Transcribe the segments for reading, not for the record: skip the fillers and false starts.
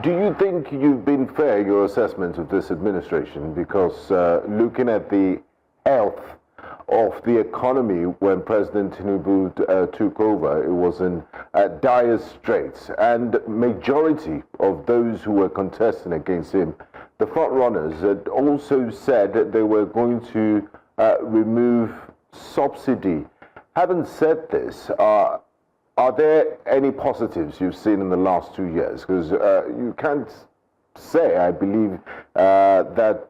Do you think you've been fair in your assessment of this administration? Because looking at the health of the economy when President Tinubu took over, it was in dire straits, and majority of those who were contesting against him, the front runners, had also said that they were going to remove subsidy. Having said this, are there any positives you've seen in the last 2 years? Because you can't say, I believe, that,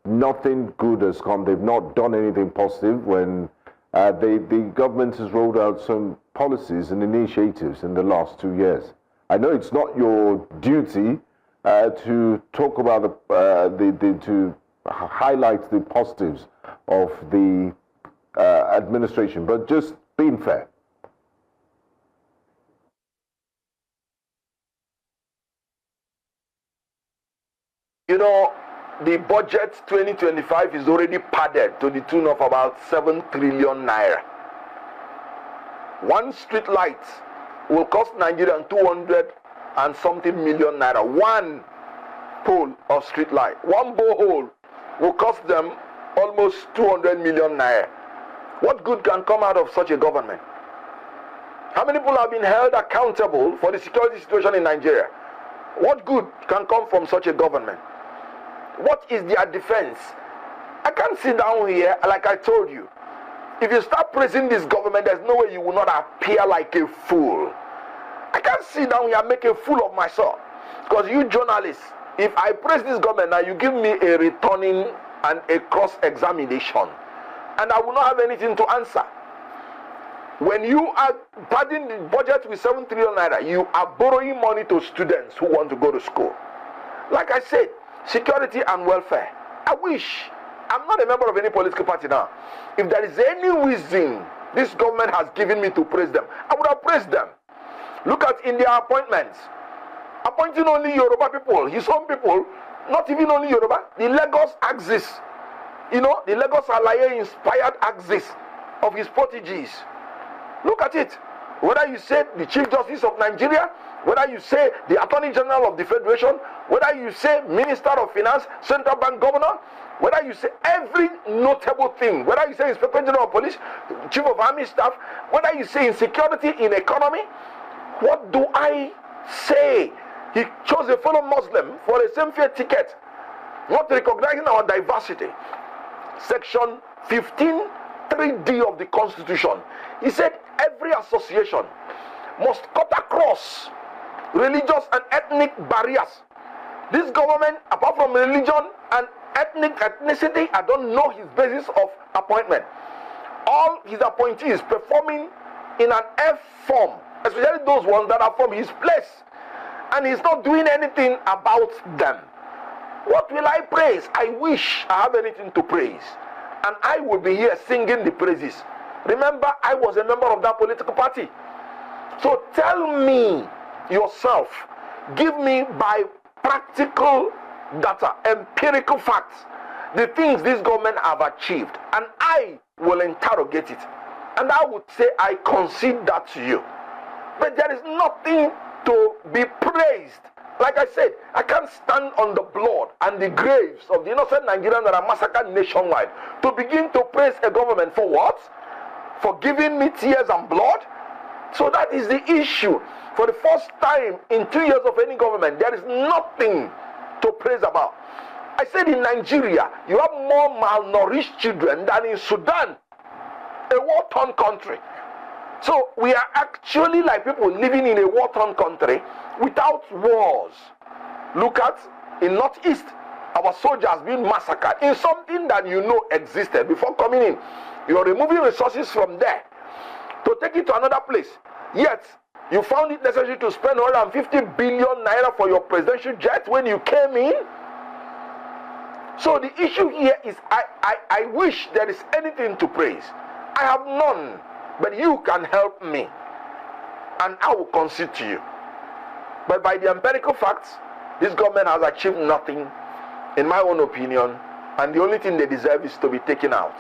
nothing good has come. They've not done anything positive when the government has rolled out some policies and initiatives in the last 2 years. I know it's not your duty to talk about to highlight the positives of the administration, but just being fair. The budget 2025 is already padded to the tune of about 7 trillion naira. One street light will cost Nigerians 200 and something million naira. One pole of street light, one borehole will cost them almost 200 million naira. What good can come out of such a government? How many people have been held accountable for the security situation in Nigeria? What good can come from such a government? What is their defense? I can't sit down here, like I told you. If you start praising this government, there's no way you will not appear like a fool. I can't sit down here and make a fool of myself. Because you journalists, if I praise this government now, you give me a returning and a cross-examination. And I will not have anything to answer. When you are padding the budget with 7 trillion naira, you are borrowing money to students who want to go to school. Like I said, security and welfare. I wish, I'm not a member of any political party now. If there is any reason this government has given me to praise them, I would have praised them. Look at India appointments. Appointing only Yoruba people, his own people, not even only Yoruba, the Lagos axis. The Lagos Alaye inspired axis of his proteges. Look at it. Whether you say the Chief Justice of Nigeria, whether you say the Attorney General of the Federation, whether you say Minister of Finance, Central Bank Governor, whether you say every notable thing, whether you say Inspector General of Police, Chief of Army Staff, whether you say insecurity in economy, what do I say? He chose a fellow Muslim for a same-fare ticket, not recognizing our diversity. Section 15, 3D of the Constitution. He said every association must cut across religious and ethnic barriers. This government, apart from religion and ethnicity, I don't know his basis of appointment. All his appointees performing in an F form, especially those ones that are from his place, and he's not doing anything about them. What will I praise? I wish I have anything to praise, and I will be here singing the praises. Remember, I was a member of that political party. So tell me yourself, give me by practical data, empirical facts, the things this government have achieved, and I will interrogate it, and I would say I concede that to you. But there is nothing to be praised. Like I said, I can't stand on the blood and the graves of the innocent Nigerians that are massacred nationwide to begin to praise a government for what? For giving me tears and blood? So that is the issue. For the first time in 2 years of any government, there is nothing to praise about. I said in Nigeria, you have more malnourished children than in Sudan, a war-torn country. So we are actually like people living in a war-torn country without wars. Look at, in Northeast, our soldiers being massacred in something that you know existed before coming in. You're removing resources from there to take it to another place. Yet, you found it necessary to spend 150 billion naira for your presidential jet when you came in. So the issue here is, I wish there is anything to praise. I have none, but you can help me, and I will concede to you. But by the empirical facts, this government has achieved nothing, in my own opinion, and the only thing they deserve is to be taken out.